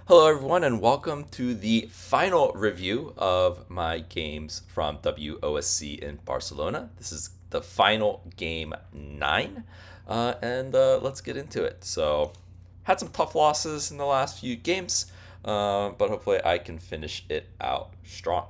Hello, everyone, and welcome to the final review of my games from WOSC in Barcelona. This is the final game 9, and let's get into it. So, had some tough losses in the last few games, but hopefully I can finish it out strong.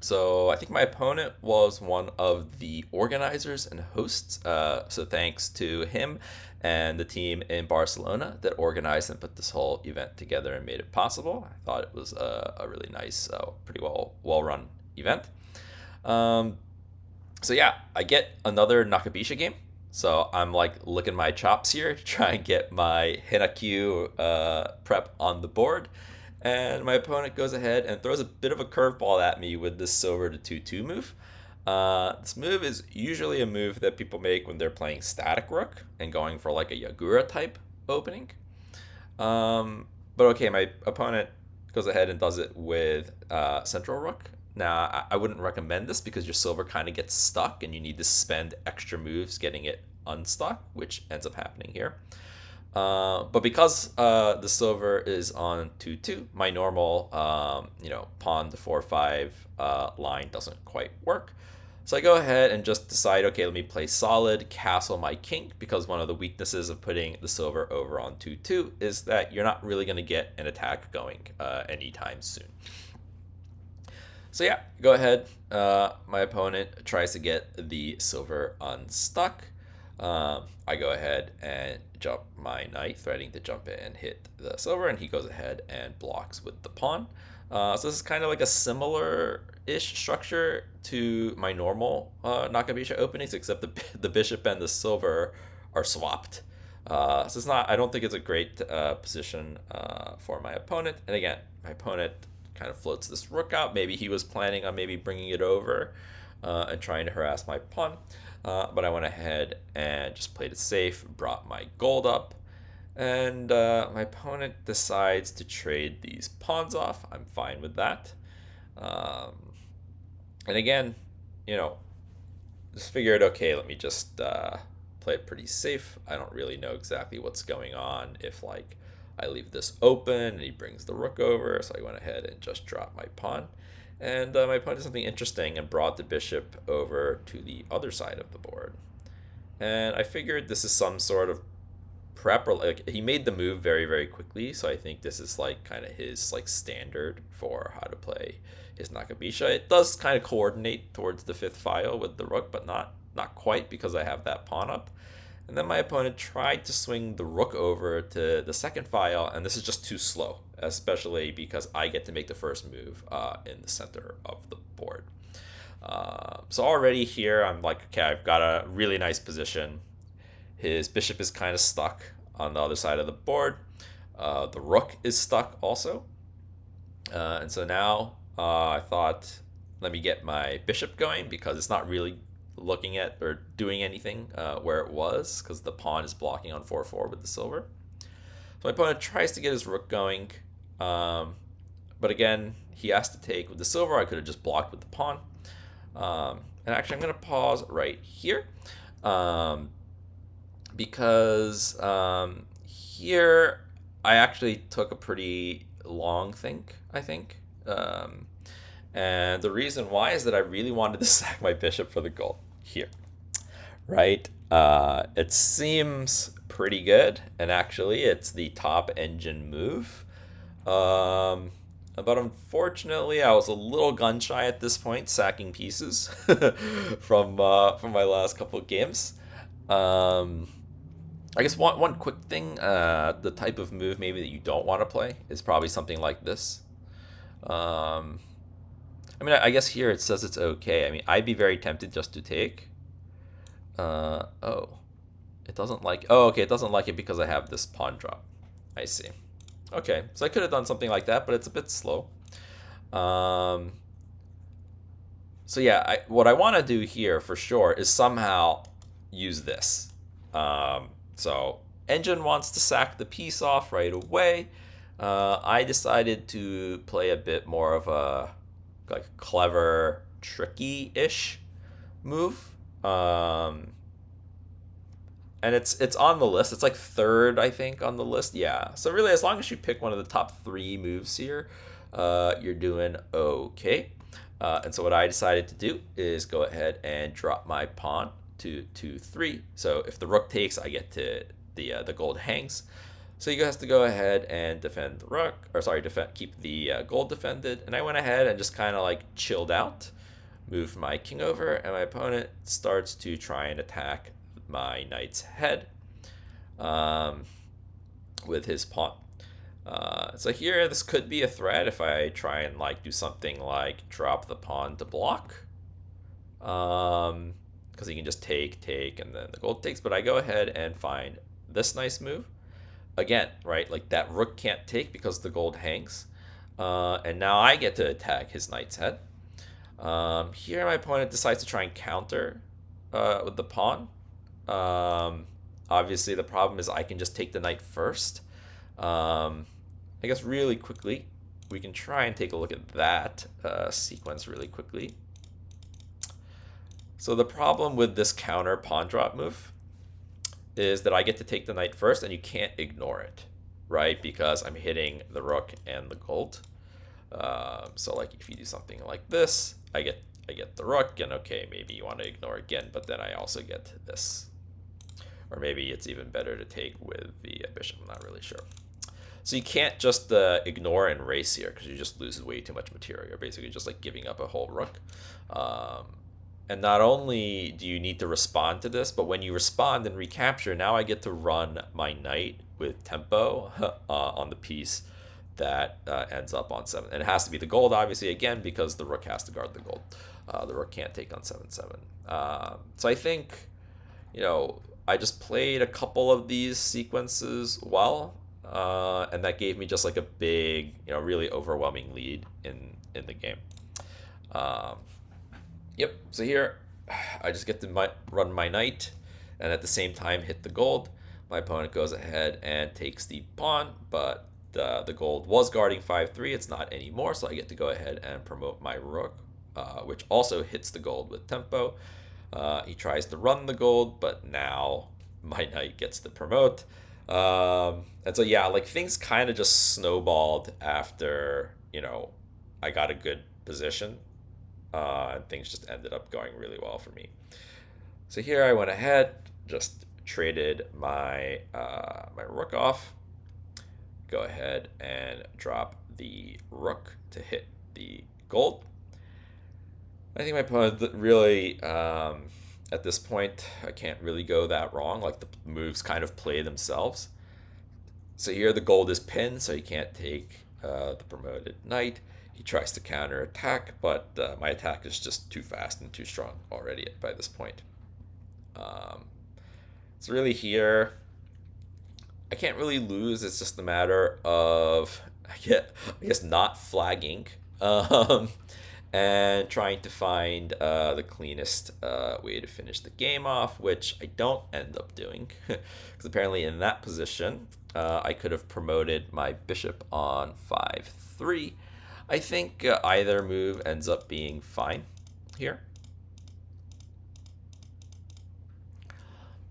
So I think my opponent was one of the organizers and hosts. So thanks to him and the team in Barcelona that organized and put this whole event together and made it possible. I thought it was a really nice, pretty well run event. Um, so yeah, I get another Nakabisha game. So I'm like licking my chops here to try and get my Hinakyu prep on the board. And my opponent goes ahead and throws a bit of a curveball at me with this silver to 2-2 move. This move is usually a move that people make when they're playing static rook and going for like a Yagura type opening. But okay, my opponent goes ahead and does it with central rook. Now, I wouldn't recommend this because your silver kind of gets stuck and you need to spend extra moves getting it unstuck, which ends up happening here. But because the silver is on 2-2, my normal, pawn to 4-5 line doesn't quite work. So I go ahead and just decide, okay, let me play solid, castle my king, because one of the weaknesses of putting the silver over on 2-2 is that you're not really going to get an attack going anytime soon. So yeah, go ahead. My opponent tries to get the silver unstuck. I go ahead and jump my knight, threatening to jump in and hit the silver, and he goes ahead and blocks with the pawn. So this is kind of like a similar-ish structure to my normal Nakabisha openings, except the bishop and the silver are swapped. So it's not. I don't think it's a great position for my opponent. And again, my opponent kind of floats this rook out. Maybe he was planning on maybe bringing it over and trying to harass my pawn. But I went ahead and just played it safe, brought my gold up, and my opponent decides to trade these pawns off. I'm fine with that. And again, just figured, okay, let me just play it pretty safe. I don't really know exactly what's going on if, like, I leave this open and he brings the rook over, so I went ahead and just dropped my pawn. And my opponent did something interesting and brought the bishop over to the other side of the board. And I figured this is some sort of prep, or like he made the move very, very quickly. So I think this is like kind of his like standard for how to play his Nakabisha. It does kind of coordinate towards the fifth file with the rook, but not quite because I have that pawn up. And then my opponent tried to swing the rook over to the second file, and this is just too slow, especially because I get to make the first move in the center of the board. So already here, I'm like, okay, I've got a really nice position. His bishop is kind of stuck on the other side of the board. The rook is stuck also. And so now I thought, let me get my bishop going because it's not really looking at or doing anything where it was because the pawn is blocking on 4-4 with the silver. So my opponent tries to get his rook going, but again, he has to take with the silver. I could have just blocked with the pawn. And actually, I'm going to pause right here because here I actually took a pretty long think, I think. And the reason why is that I really wanted to sack my bishop for the gold here, right? It seems pretty good, and actually it's the top engine move. But unfortunately, I was a little gun shy at this point, sacking pieces from my last couple of games. I guess one quick thing, the type of move maybe that you don't want to play is probably something like this. I mean, I guess here it says it's okay. I mean, I'd be very tempted just to take. Oh. It doesn't like... Oh, okay, it doesn't like it because I have this pawn drop. I see. Okay, so I could have done something like that, but it's a bit slow. So yeah, what I want to do here for sure is somehow use this. So engine wants to sack the piece off right away. I decided to play a bit more of a like clever, tricky-ish move. and it's on the list. It's like third, I think, on the list. Yeah. So really, as long as you pick one of the top three moves here, you're doing okay. And so what I decided to do is go ahead and drop my pawn to 2-3. So if the rook takes, I get to the gold hangs. So you have to go ahead and defend the rook, or sorry, keep the gold defended. And I went ahead and just kind of like chilled out, moved my king over, and my opponent starts to try and attack my knight's head with his pawn. So here, this could be a threat if I try and like do something like drop the pawn to block, because he can just take, and then the gold takes. But I go ahead and find this nice move. Again, right, like that rook can't take because the gold hangs. And now I get to attack his knight's head. Here my opponent decides to try and counter with the pawn. Obviously the problem is I can just take the knight first. I guess really quickly, we can try and take a look at that sequence really quickly. So the problem with this counter pawn drop move is that I get to take the knight first, and you can't ignore it, right? Because I'm hitting the rook and the gold. So like if you do something like this, I get the rook, and okay, maybe you want to ignore again, but then I also get this. Or maybe it's even better to take with the bishop, I'm not really sure. So you can't just ignore and race here, because you just lose way too much material. You're basically just like giving up a whole rook. And not only do you need to respond to this, but when you respond and recapture, now I get to run my knight with tempo on the piece that ends up on 7. And it has to be the gold, obviously, again, because the rook has to guard the gold. The rook can't take on 7-7. So I think, I just played a couple of these sequences well, and that gave me just like a big, really overwhelming lead in the game. Yep, so here I just get to run my knight and at the same time hit the gold. My opponent goes ahead and takes the pawn, but the gold was guarding 5-3. It's not anymore, so I get to go ahead and promote my rook, which also hits the gold with tempo. He tries to run the gold, but now my knight gets to promote. And so, yeah, like things kind of just snowballed after, I got a good position. And things just ended up going really well for me. So here I went ahead, just traded my my rook off. Go ahead and drop the rook to hit the gold. I think my opponent really, at this point, I can't really go that wrong. Like the moves kind of play themselves. So here the gold is pinned, so he can't take the promoted knight. He tries to counter attack, but my attack is just too fast and too strong already by this point. So really here, I can't really lose. It's just a matter of, I guess not flagging and trying to find the cleanest way to finish the game off, which I don't end up doing. Because apparently in that position, I could have promoted my bishop on 5-3. I think either move ends up being fine here.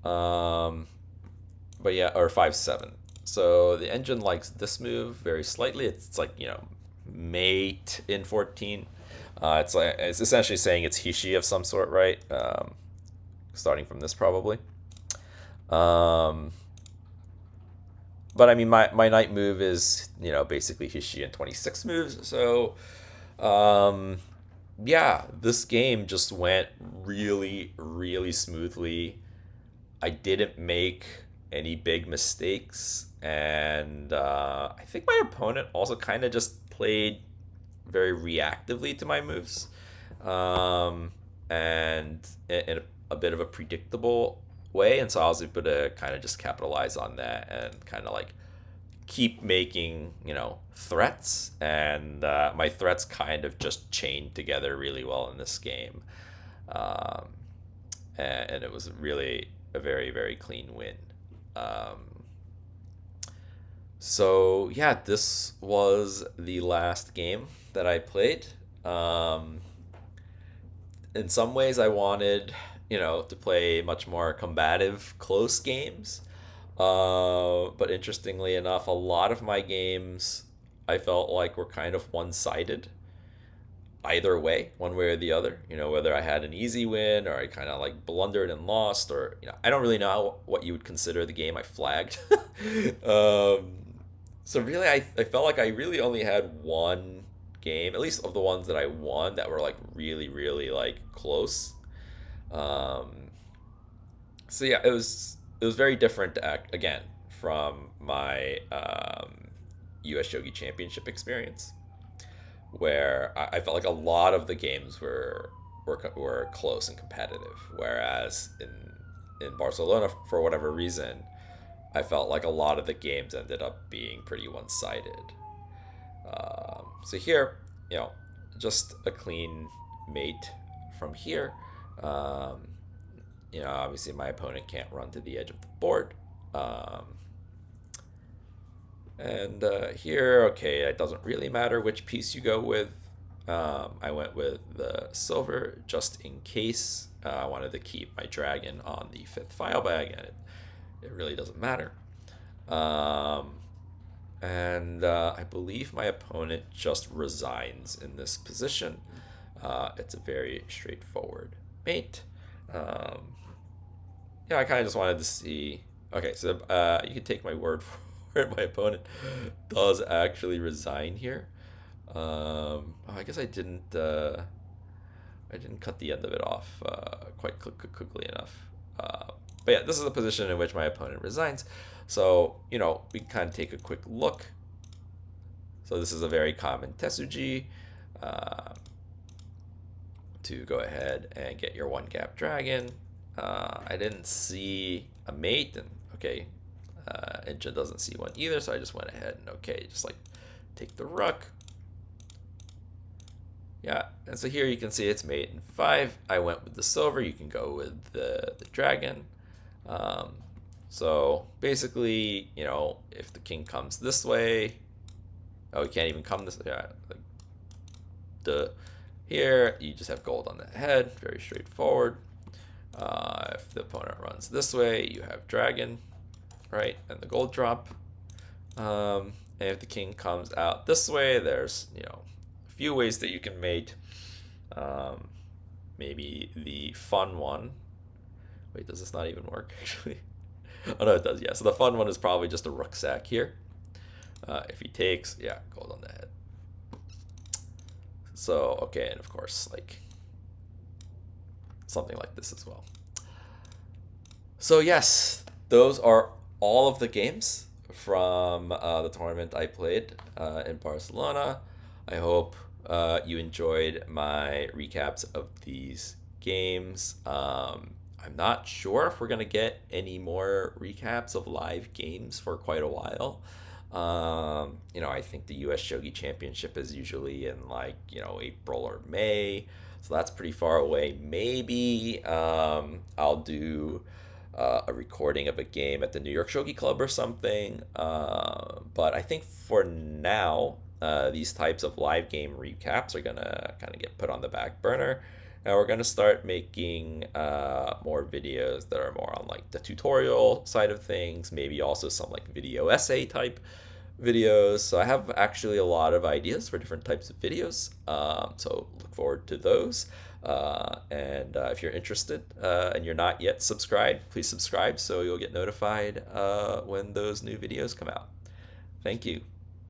But yeah, or 5-7. So the engine likes this move very slightly. It's like, mate in 14. It's essentially saying it's Hishi of some sort, right? Starting from this probably. But I mean, my knight move is, basically Hishi in 26 moves. So, yeah, this game just went really, really smoothly. I didn't make any big mistakes. And I think my opponent also kind of just played very reactively to my moves. And in a bit of a predictable way, and so I was able to kind of just capitalize on that and kind of like keep making threats, and my threats kind of just chained together really well in this game, and it was really a very, very clean win. So yeah, this was the last game that I played. In some ways I wanted to play much more combative, close games. But interestingly enough, a lot of my games I felt like were kind of one-sided, either way, one way or the other. Whether I had an easy win or I kind of like blundered and lost, or I don't really know what you would consider the game I flagged. um, so really, I felt like I really only had one game, at least of the ones that I won, that were like really, really like close. Um, so yeah, it was very different to act again from my U.S. Shogi Championship experience, where I felt like a lot of the games were close and competitive, whereas in Barcelona, for whatever reason, I felt like a lot of the games ended up being pretty one-sided. So here, just a clean mate from here. Um, Obviously my opponent can't run to the edge of the board. And here, okay, it doesn't really matter which piece you go with. I went with the silver just in case. I wanted to keep my dragon on the fifth file bag, and it really doesn't matter. Um, and I believe my opponent just resigns in this position. It's a very straightforward mate. Um, yeah, I kind of just wanted to see. Okay, so you can take my word for it. My opponent does actually resign here. I guess I didn't. I didn't cut the end of it off quite quickly enough. But yeah, this is the position in which my opponent resigns. So we can kind of take a quick look. So this is a very common Tetsuji. To go ahead and get your one gap dragon. I didn't see a mate, and okay, Inja doesn't see one either, so I just went ahead and just like take the rook. Yeah, and so here you can see it's mate in 5. I went with the silver. You can go with the dragon. So basically, if the king comes this way, oh, he can't even come this way. Yeah, like, duh. Here, you just have gold on the head. Very straightforward. If the opponent runs this way, you have dragon, right? And the gold drop. And if the king comes out this way, there's, a few ways that you can mate. Maybe the fun one. Wait, does this not even work, actually? Oh, no, it does, yeah. So the fun one is probably just a rook sack here. If he takes, yeah, gold on the head. So, okay, and of course, like, something like this as well. So yes, those are all of the games from the tournament I played in Barcelona. I hope you enjoyed my recaps of these games. I'm not sure if we're going to get any more recaps of live games for quite a while. I think the U.S. Shogi Championship is usually in April or May, so that's pretty far away. Maybe I'll do a recording of a game at the New York Shogi Club or something. But I think for now, these types of live game recaps are gonna kind of get put on the back burner. Now we're gonna start making more videos that are more on like the tutorial side of things, maybe also some like video essay type videos. So I have actually a lot of ideas for different types of videos. So look forward to those. And if you're interested and you're not yet subscribed, please subscribe so you'll get notified when those new videos come out. Thank you.